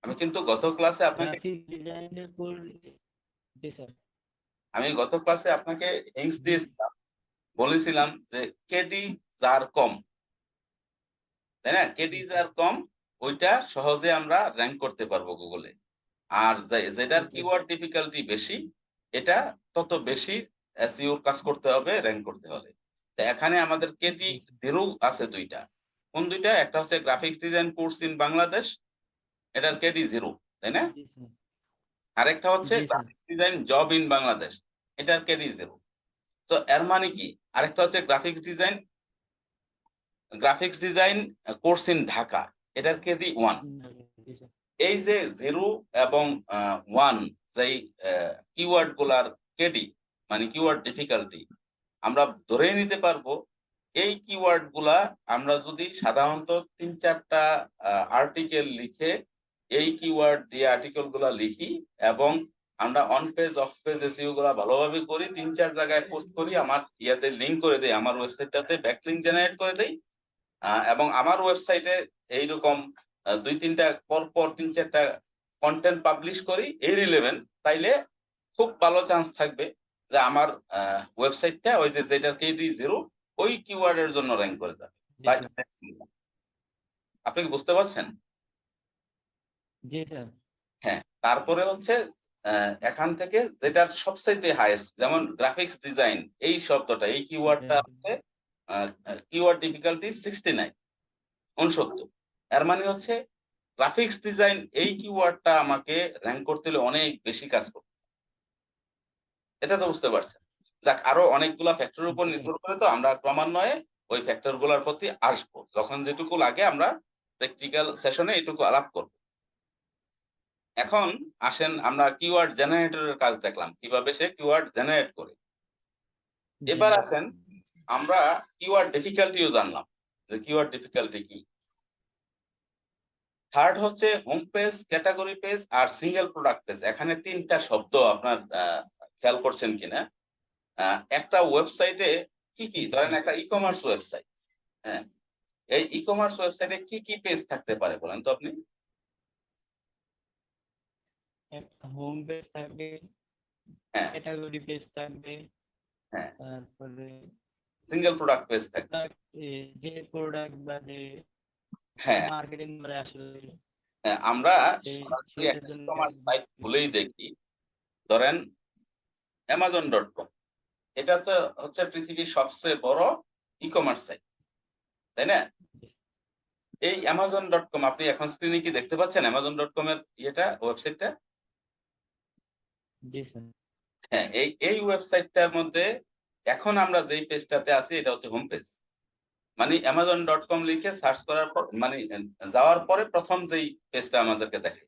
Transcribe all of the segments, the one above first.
আমি কিন্তু গত ক্লাসে আপনাকে গ্রাফিক ডিজাইনের জি স্যার। আমি গত ক্লাসে আপনাকে হিংস দিয়েছিলাম, বলেছিলাম যে কেডি যার কম, তাই না? কেডি যার কম ওইটা সহজে আমরা র্যাঙ্ক করতে পারবো গুগলে। আর যেটার কিওয়ার্ড ডিফিকাল্টি বেশি, এটা তত বেশি এসইও কাজ করতে হবে, র্যাঙ্ক করতে হবে। তো এখানে আমাদের কেডি জিরো আছে দুইটা। কোন দুইটা? একটা হচ্ছে graphics design course in Bangladesh, এটার কেডি জিরো, তাই না? জি স্যার। আরেকটা হচ্ছে জি sir. Graphics design job in Bangladesh, এটার কেডি জিরো। তো এর মানে কি? আরেকটা হচ্ছে graphics design course in Dhaka, এটার কেডি ওয়ান। জি স্যার। এই যে জিরো এবং ওয়ান, যেই কিওয়ার্ড গুলার কেডি মানে কিওয়ার্ড ডিফিকাল্টি, আমরা ধরেই নিতে পারবো এই কিওয়ার্ড গুলা আমরা যদি সাধারণত 3-4টা আর্টিকেল লিখে, এই কিওয়ার্ড দিয়ে আর্টিকেল গুলা লিখি এবং আমরা on page of page SEO গুলা ভালোভাবে করি, 3-4 জায়গায় পোস্ট করি, আমার ইয়াতে লিঙ্ক করে দেই, আমার ওয়েবসাইটটাতে ব্যাকলিঙ্ক জেনারেট করে দেই, এবং আমার ওয়েবসাইটে এইরকম 2-3টা পর 3-4টা কন্টেন্ট পাবলিশ করি এই রিলেভেন্ট, তাইলে খুব ভালো চান্স থাকবে যে আমার ওয়েবসাইটটা ওই যে যেটার কেডি জিরো ওই কিওয়ার্ডের জন্য র্যাঙ্ক করে যাবে। আপনি কি বুঝতে পারছেন? জি স্যার। হ্যাঁ, তারপরে হচ্ছে এখান থেকে যেটার সবচাইতে হাইয়েস্ট, যেমন গ্রাফিক্স ডিজাইন, এই শব্দটা, এই কিওয়ার্ডটা হচ্ছে কিওয়ার্ড ডিফিকাল্টি 69, 69। এর মানে হচ্ছে গ্রাফিক্স ডিজাইন এই কিওয়ার্ডটা আমাকে র্যাঙ্ক করতে হলে অনেক বেশি কাজ করতে, এটা তো বুঝতে পারছেন। যাক, আরো অনেকগুলা ফ্যাক্টরের উপর নির্ভর করে, তো আমরা ক্রমান্বয়ে ওই ফ্যাক্টর গুলার প্রতি আসবো, যখন যেটুকু লাগে আমরা প্র্যাকটিক্যাল সেশনে এটুকু আলাপ করব। এখন আসেন, আমরা কিওয়ার্ড জেনারেটরের কাজ দেখলাম, কিভাবে সে কিওয়ার্ড জেনারেট করে। এবার আসেন, আমরা কিওয়ার্ড ডিফিকাল্টিও জানলাম যে কিওয়ার্ড ডিফিকাল্টি কি। থার্ড হচ্ছে হোম পেজ, ক্যাটাগরি পেজ আর সিঙ্গেল প্রোডাক্ট পেজ। এখানে 3টা শব্দ আপনার খেয়াল করছেন কিনা। একটা ওয়েবসাইটে কি কি, ধরেন একটা ই কমার্স ওয়েবসাইট, হ্যাঁ, এই ই কমার্স ওয়েবসাইটে কি কি পেজ থাকতে পারে বলেন তো আপনি? একটা হোম পেজ থাকবে, হ্যাঁ, ক্যাটাগরি পেজ থাকবে, হ্যাঁ, তারপরে সিঙ্গেল প্রোডাক্ট পেজ থাকবে। যে প্রোডাক্ট বা যে হ্যাঁ, মার্কেটিং করে আসলে আমরা সেই সরাসরি সেটার একটা ই জন্য কমার্স সাইট খুলেই দেখি, ধরেন Amazon.com, এটা তো হচ্ছে পৃথিবীর সবচেয়ে বড় ই কমার্স সাইট, তাই না? এই Amazon.com আপনি এখন স্ক্রিনে কি দেখতে পাচ্ছেন? Amazon.com এর ওয়েবসাইটটা। জি স্যার। হ্যাঁ, এই ওয়েবসাইটটার মধ্যে এখন আমরা যেই পেজটাতে আছি এটা হচ্ছে হোম পেজ। মানে Amazon.com লিখে সার্চ করার পর, মানে যাওয়ার পরে প্রথম যেই পেজটা আমাদেরকে দেখে,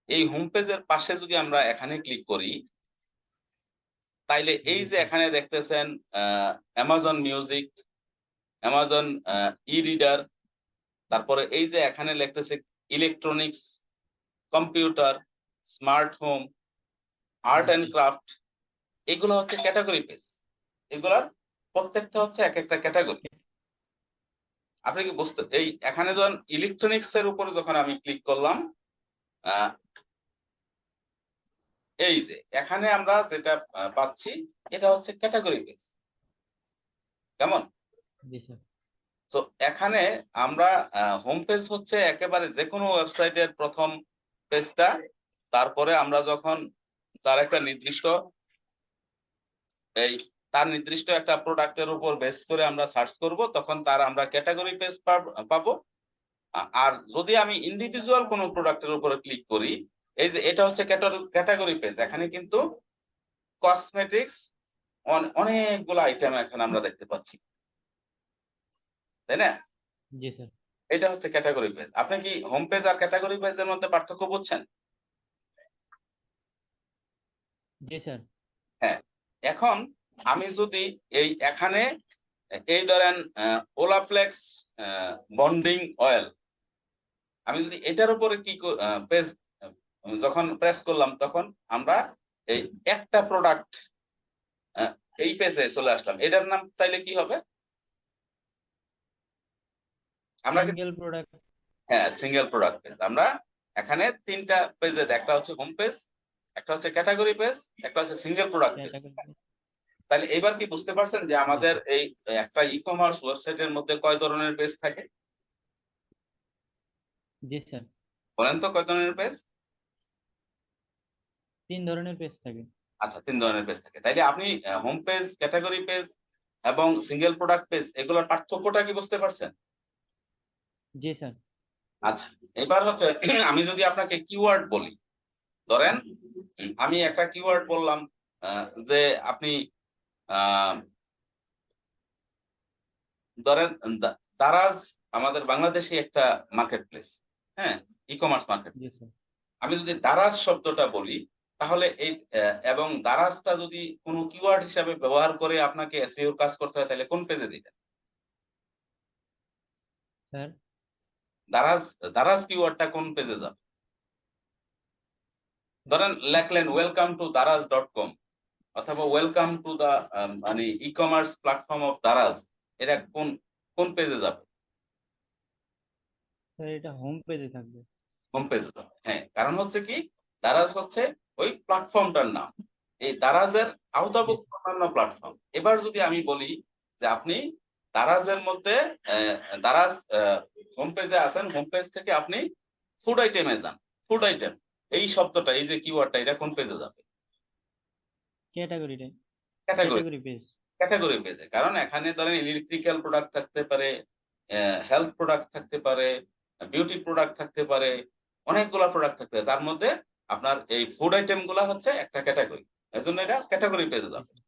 এই হোম পেজের পাশে যদি আমরা এখানে ক্লিক করি, তাইলে এই যে এখানে দেখতেছেন Amazon music, Amazon e reader, তারপরে এই যে এখানে লিখতেছে electronics, computer, smart home, art and craft, এগুলো হচ্ছে ক্যাটাগরি পেজ। এগুলার প্রত্যেকটা হচ্ছে এক একটা ক্যাটাগরি। আপনি কি বুঝতে, এই এখানে যখন ইলেকট্রনিক্স এর উপরে যখন আমি ক্লিক করলাম, এই যে এখানে আমরা যেটা পাচ্ছি এটা হচ্ছে ক্যাটাগরি পেজ, কেমন? জি স্যার। তো এখানে আমরা হোম পেজ হচ্ছে একেবারে যে কোনো ওয়েবসাইটের প্রথম পেজটা, তারপরে আমরা যখন তার একটা নির্দিষ্ট একটা প্রোডাক্টের উপর বেস করে আমরা সার্চ করব, তখন তার আমরা ক্যাটাগরি পেজ পাবো। আর যদি আমি ইন্ডিভিজুয়াল কোনো প্রোডাক্টের উপরে ক্লিক করি, এই যে এটা হচ্ছে ক্যাটাগরি পেজ, এখানে কিন্তু কসমেটিক্স অনেকগুলো আইটেম এখানে আমরা দেখতে পাচ্ছি, তাই না? জি স্যার। এটা হচ্ছে ক্যাটাগরি পেজ। আপনি কি হোম পেজ আর ক্যাটাগরি পেজের মধ্যে পার্থক্য বুঝছেন? জি স্যার। হ্যাঁ, এখন আমি যদি এখানে এই ধরেন ওলাপ্লেক্স বন্ডিং অয়েল, আমি যদি এটার উপরে কি পেজ যখন প্রেস করলাম, তখন আমরা এই একটা প্রোডাক্ট এই পেজে চলে আসলাম। এটার নাম তাইলে কি হবে? আমরা সিঙ্গেল প্রোডাক্ট। হ্যাঁ, সিঙ্গেল প্রোডাক্ট পেজ। আমরা এখানে 3টা পেজে, একটা হচ্ছে হোম পেজ, একটা হচ্ছে ক্যাটাগরি পেজ, একটা হচ্ছে সিঙ্গেল প্রোডাক্ট পেজ। ক্যাটাগরি। তাহলে এবার কি বুঝতে পারছেন যে জি আমাদের স্যার। এই একটা ই-কমার্স ওয়েবসাইটের মধ্যে কয় ধরনের পেজ থাকে? জি স্যার। বলেন তো কয় ধরনের পেজ? 3 ধরনের পেজ থাকে। আচ্ছা, 3 ধরনের পেজ থাকে। তাইলে আপনি হোম পেজ, ক্যাটেগরি পেজ এবং সিঙ্গেল প্রোডাক্ট পেজ এগুলোর পার্থক্যটা কি বুঝতে পারছেন? জি স্যার। আচ্ছা, এবার হচ্ছে আমি যদি আপনাকে কিওয়ার্ড বলি, ধরেন আমি একটা কিওয়ার্ড বললাম আ যে আপনি আ ধরেন দারাজ আমাদের বাংলাদেশে একটা মার্কেট প্লেস। হ্যাঁ? ই-কমার্স মার্কেট জি প্লেস। স্যার। আমি যদি দারাজ শব্দটা বলি তাহলে এই এবং দারাজটা যদি কোনো কিওয়ার্ড হিসাবে ব্যবহার করে আপনাকে এসইও কাজ করতে হয় তাহলে কোন পেজে দিবেন? স্যার, দারাজ দারাজ কিওয়ার্ডটা কোন পেজে যাবে? ধরেন লেখলেন ওয়েলকাম টু daraz.com অথবা ওয়েলকাম টু দা মানে ই-কমার্স প্ল্যাটফর্ম অফ দারাজ, এটা কোন কোন পেজে যাবে? স্যার এটা হোম পেজে থাকবে। হোম পেজে যাবে। হ্যাঁ, কারণ হচ্ছে কি দারাজ হচ্ছে ওই প্ল্যাটফর্মটার নাম। এই দারাজের জি আওতাভুক্ত স্যার। অন্যান্য প্ল্যাটফর্ম। এবার যদি আমি বলি যে আপনি দারাজের মধ্যে দারাজ হোম পেজে আছেন, হোম পেজ থেকে আপনি ফুড আইটেমে যান। ফুড আইটেম এই শব্দটা, এই যে কিওয়ার্ডটা, এটা কোন পেজে যাবে? ক্যাটাগরিটা ক্যাটেগরি ক্যাটাগরি পেজ। ক্যাটেগরি পেজে। কারণ এখানে ধরেন ইলেকট্রিক্যাল প্রোডাক্ট থাকতে পারে, হেলথ প্রোডাক্ট থাকতে পারে, বিউটি প্রোডাক্ট থাকতে পারে, অনেকগুলা প্রোডাক্ট থাকতে পারে। তার মধ্যে আপনার এই ফুড আইটেম গুলা হচ্ছে একটা ক্যাটেগরি। এজন্য এটা ক্যাটেগরি পেজে জি যাবে। স্যার।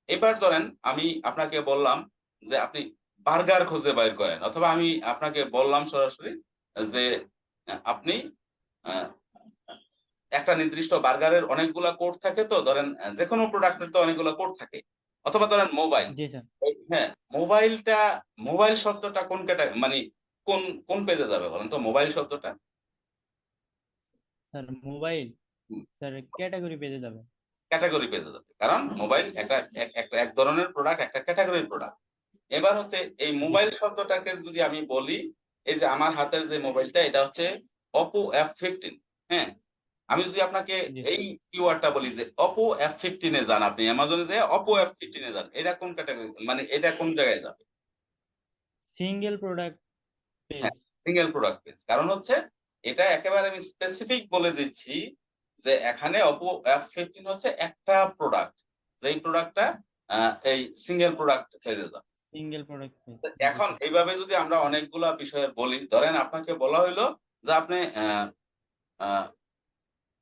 এবার ধরেন আমি আপনাকে বললাম যে আপনি বার্গার খুঁজে বাইর করেন, অথবা আমি আপনাকে বললাম সরাসরি যে আপনি আ একটা নির্দিষ্ট বার্গারের অনেকগুলা কোড থাকে, তো ধরেন যেকোনো প্রোডাক্টের তো অনেকগুলা কোড থাকে। অথবা ধরেন মোবাইল। জি স্যার। হ্যাঁ, মোবাইল শব্দটা কোন মানে কোন কোন পেজে যাবে বলেন তো মোবাইল শব্দটা? স্যার মোবাইল, হুম, স্যার ক্যাটাগরি পেজে যাবে। ক্যাটেগরি পেজে যাবে। কারণ মোবাইল একটা এক ধরনের প্রোডাক্ট, একটা ক্যাটেগরির প্রোডাক্ট। এবার হচ্ছে এই জি মোবাইল স্যার। শব্দটাকে যদি আমি বলি, এই যে আমার হাতের যে মোবাইলটা এটা হচ্ছে Oppo F15। হ্যাঁ? আমি যদি আপনাকে জি এই স্যার। কিওয়ার্ডটা বলি যে Oppo F15 এ যান, আপনি Amazon এ যেয়ে Oppo F15 এ যান। এটা কোন ক্যাটেগরি, মানে এটা কোন জায়গায় যাবে? সিঙ্গেল প্রোডাক্ট হ্যাঁ, পেজ। Single product page. কারণ হচ্ছে এটা একেবারে আমি স্পেসিফিক বলে দিচ্ছি যে এখানে Oppo F15 হচ্ছে একটা প্রোডাক্ট। যেই প্রোডাক্টটা আ এই সিঙ্গেল প্রোডাক্ট পেজে যাবে। Single product page. তো জি এখন স্যার। এইভাবে যদি আমরা অনেকগুলা বিষয়ে বলি, ধরেন আপনাকে বলা হইলো যে আপনি আ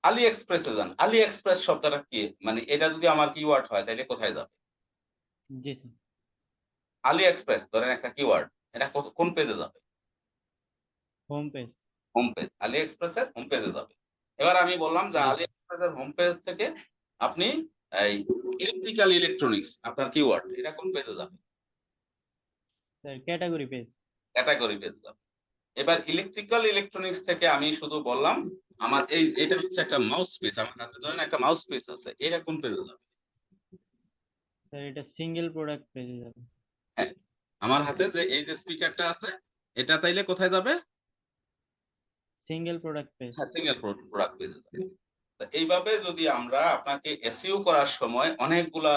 আলি এক্সপ্রেস এ যান। আলি এক্সপ্রেস শব্দটা কি? মানে এটা যদি আমার কিওয়ার্ড হয় তাইলে কোথায় যাবে? জি স্যার। আলি এক্সপ্রেস ধরেন একটা কিওয়ার্ড। এটা কোন পেজে যাবে? Home page. Home page. AliExpress এর হোম পেজে যাবে। এবার আমি বললাম যে জি আলি স্যার। এক্সপ্রেস এর হোম পেজ থেকে আপনি এই ইলেকট্রনিক্স আপনার কিওয়ার্ড, এটা কোন পেজে যাবে? Sir category page. ক্যাটেগরি পেজে যাবে। এবার ইলেকট্রনিক্স থেকে আমি শুধু বললাম আমার এটা হচ্ছে একটা মাউস পিস। আমার হাতে ধরেন একটা মাউস পিস আছে। এটা কোন পেজে যাবে? স্যার এটা সিঙ্গেল প্রোডাক্ট পেজে যাবে। হ্যাঁ, আমার হাতে যে এই যে স্পিকারটা আছে এটা তাইলে কোথায় যাবে? Single product page. হ্যাঁ, সিঙ্গেল প্রোডাক্ট পেজে যাবে। তো এইভাবে যদি আমরা আপনাকে এসইও করার সময় অনেকগুলা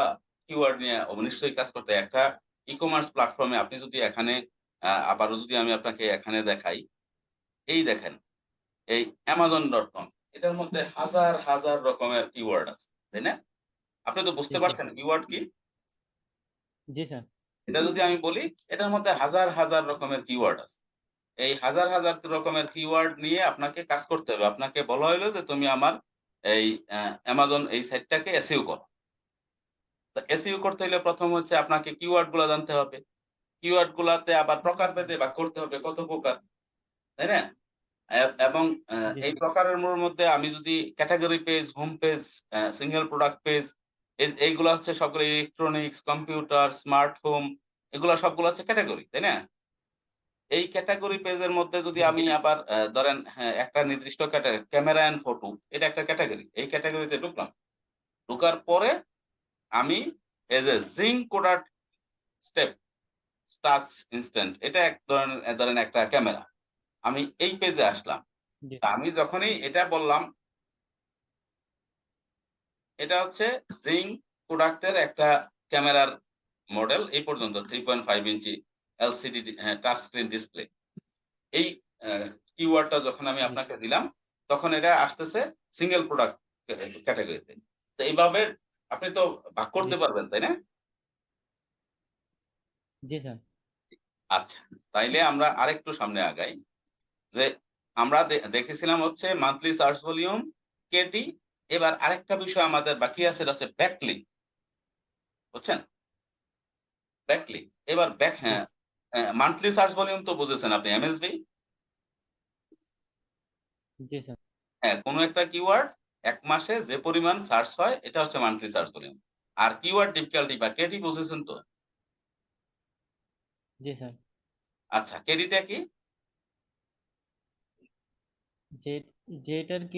কিওয়ার্ড নিয়ে নিশ্চয়ই কাজ করতে হয়। একটা ই-কমার্স প্ল্যাটফর্মে আপনি যদি এখানে আবারও যদি আমি আপনাকে এখানে দেখাই, এই দেখেন এই Amazon.com, এটার মধ্যে হাজার, হাজার রকমের কিওয়ার্ড আছে। তাই না? আপনি তো জি বুঝতে স্যার। পারছেন কিওয়ার্ড কি? জি স্যার। এটা যদি আমি বলি এটার মধ্যে হাজার, হাজার রকমের কিওয়ার্ড আছে। এই হাজার, হাজার রকমের কিওয়ার্ড নিয়ে আপনাকে কাজ করতে হবে। আপনাকে বলা হইলো যে তুমি আমার এই Amazon এই সাইটটাকে এসইও করো। তো এসইও করতে হইলে ১ম হচ্ছে আপনাকে কিওয়ার্ড গুলা জানতে হবে। কিওয়ার্ড গুলাতে আবার প্রকারভেদে ভাগ করতে হবে কত প্রকার, তাই না? এবং জি এই স্যার। প্রকারের মধ্যে আমি যদি category page, home page, single product page, এইগুলা হচ্ছে সবগুলো ইলেকট্রনিক্স, কম্পিউটার, স্মার্ট হোম, এগুলা সবগুলো হচ্ছে ক্যাটেগরি, তাই না? এই ক্যাটেগরি পেজের মধ্যে যদি জি আমি আবার ধরেন হ্যাঁ, একটা নির্দিষ্ট ক্যামেরা অ্যান্ড ফটো, এটা একটা ক্যাটেগরি। এই ক্যাটেগরিতে ঢুকলাম। ঢোকার পরে আমি এই যে zinc coder step touch instant, এটা এক ধরনের ধরেন একটা ক্যামেরা। আমি এই পেজে আসলাম। জি তা আমি যখনই এটা বললাম, এটা হচ্ছে জিং প্রোডাক্টের একটা ক্যামেরার মডেল, এই পর্যন্ত 3.5 ইঞ্চি এলসিডি টাচ স্ক্রিন ডিসপ্লে। এই কিওয়ার্ডটা যখন আমি জি আপনাকে দিলাম, তখন এটা আসতেছে সিঙ্গেল প্রোডাক্ট ক্যাটাগরিতে। তো এইভাবে আপনি তো ভাগ জি করতে পারবেন, তাই না? জি স্যার। আচ্ছা, তাইলে আমরা আরেকটু সামনে আগাই। যে আমরা দেখেছিলাম হচ্ছে মান্থলি সার্চ ভলিউম, কেটি। এবার আরেকটা বিষয় আমাদের বাকি আছে, এটা হচ্ছে ব্যাকলিংক। বুঝছেন? ব্যাকলিংক। এবার জি হ্যাঁ, মান্থলি সার্চ ভলিউম তো বুঝেছেন আপনি, এমএসভি। জি স্যার। হ্যাঁ, কোনো একটা কিওয়ার্ড এক মাসে যে পরিমাণ সার্চ হয়, এটা হচ্ছে মান্থলি সার্চ ভলিউম। আর কিওয়ার্ড ডিফিকাল্টি বা কেডি বুঝেছেন তো? জি স্যার। আচ্ছা, কেডিটা কি? যে যেটার